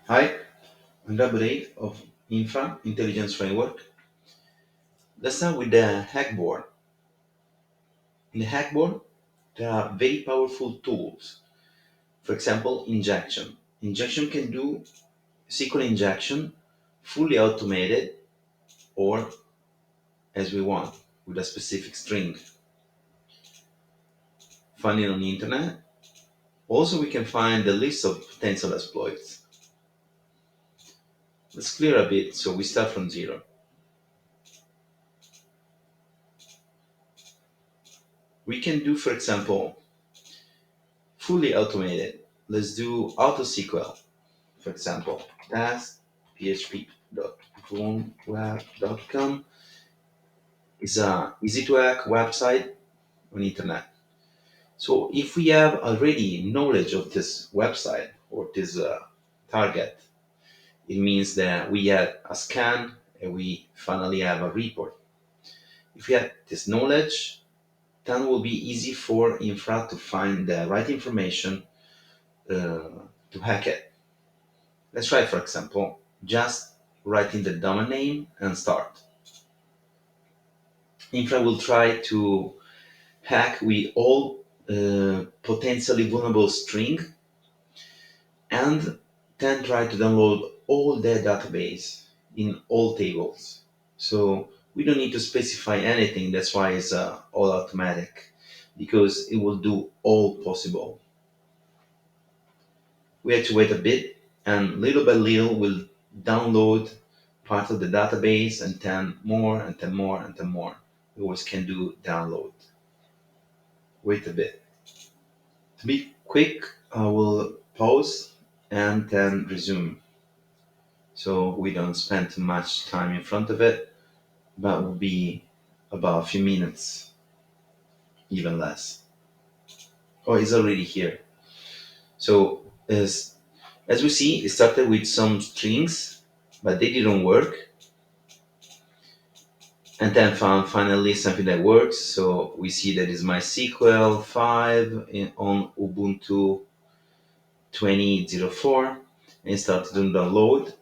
Hi, I'm Gabriel of Infra Intelligence Framework. Let's start with the Hackboard. In the Hackboard, there are very powerful tools. For example, injection. Injection can do SQL injection fully automated or as we want with a specific string. Find it on the internet. Also, we can find the list of potential exploits. Let's clear a bit so we start from zero. We can do, for example, fully automated. Let's do AutoSQL. For example, task php.bloomweb.com is a easy to hack website on internet. So if we have already knowledge of this website or this target, it means that we had a scan and we finally have a report. If we have this knowledge, then it will be easy for Infra to find the right information to hack it. Let's try, for example, just writing the domain name and start. Infra will try to hack with all potentially vulnerable string and then try to download all the database in all tables. So we don't need to specify anything. That's why it's all automatic because it will do all possible. We have to wait a bit and little by little we'll download part of the database and then more and then more and then more. We always can do download. Wait a bit. To be quick, I will pause and then resume. So we don't spend too much time in front of it, but will be about a few minutes, even less. Oh, it's already here. So as we see, it started with some strings, but they didn't work, and then found finally something that works. So we see that is MySQL 5 on Ubuntu 20.04 and started to download.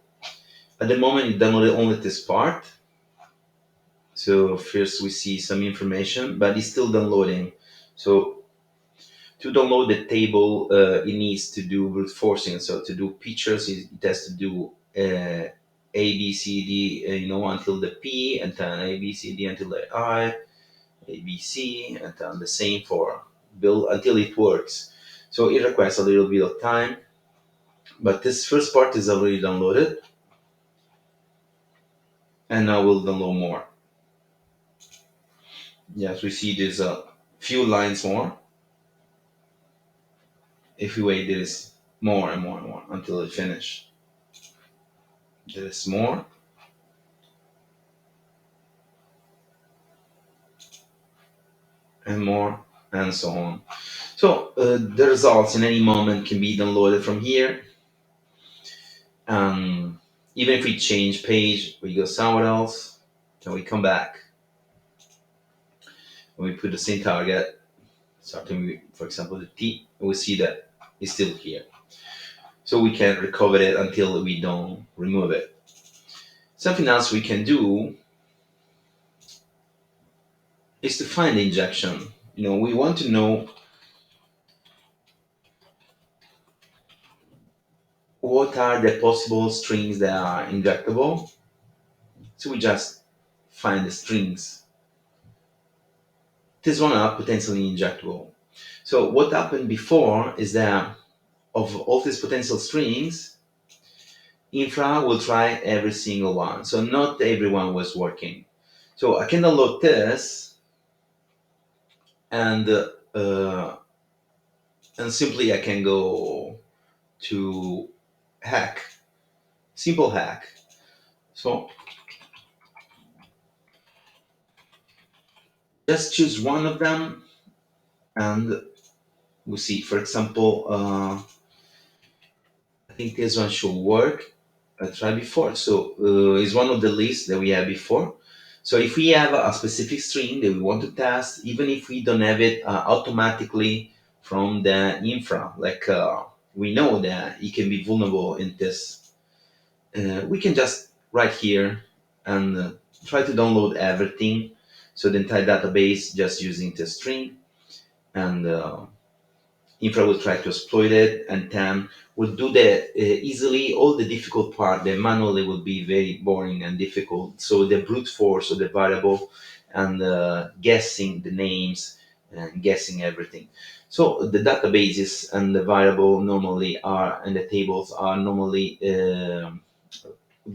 At the moment, it downloaded only this part. So first we see some information, but it's still downloading. So to download the table, it needs to do brute forcing. So to do pictures, it has to do A, B, C, D, until the P, and then A, B, C, D until the I, A, B, C, and then the same for build until it works. So it requires a little bit of time, but this first part is already downloaded, and now we'll download more. Yes, we see there's a few lines more. If we wait, there is more and more and more until it finish. There is more and more and so on. So the results in any moment can be downloaded from here. Even if we change page, we go somewhere else, then we come back and we put the same target, starting with, for example, the T, and we see that it's still here. So we can recover it until we don't remove it. Something else we can do is to find the injection. We want to know what are the possible strings that are injectable. So we just find the strings. This one are potentially injectable. So what happened before is that of all these potential strings, Infra will try every single one. So not everyone was working. So I can download this and simply I can go to hack, simple hack. So just choose one of them and we see, for example, I think this one should work. I tried before. So it's one of the lists that we had before. So if we have a specific string that we want to test, even if we don't have it automatically from the infra, like we know that it can be vulnerable in this. We can just right here and try to download everything. So the entire database just using the string, and Infra will try to exploit it, and then will do the easily all the difficult part. The manually will be very boring and difficult. So the brute force of the variable and guessing the names and guessing everything. So the databases and the variable normally are and the tables are normally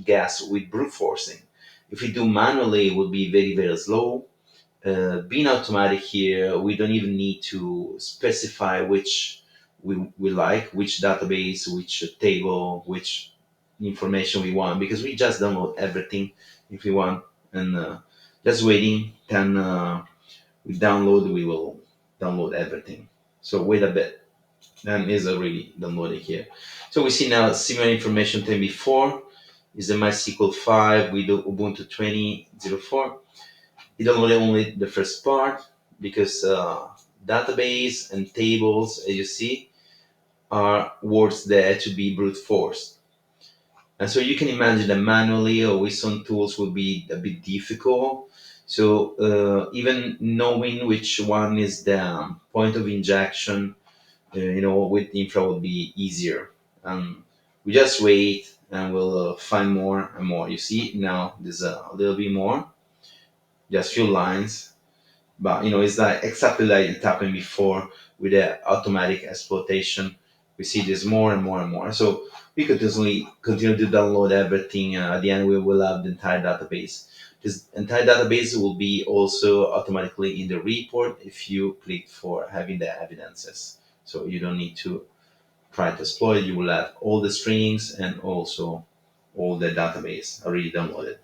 guessed with brute forcing. If we do manually, it will be very slow. Being automatic here, we don't even need to specify which we like, which database, which table, which information we want, because we just download everything if we want, and just waiting. Then we download, we will download everything. So wait a bit, and is already downloaded here. So we see now similar information than before. Is the MySQL 5 with the Ubuntu 20.04. It downloaded only the first part because database and tables, as you see, are words there to be brute force. And so you can imagine that manually or with some tools will be a bit difficult. So even knowing which one is the point of injection, with Infra will be easier. We just wait and we'll find more and more. You see now there's a little bit more, just few lines, but it's like exactly like it happened before with the automatic exploitation. We see this more and more and more. So we could easily continue to download everything. At the end, we will have the entire database. This entire database will be also automatically in the report if you click for having the evidences. So you don't need to try to exploit. You will have all the strings and also all the database already downloaded.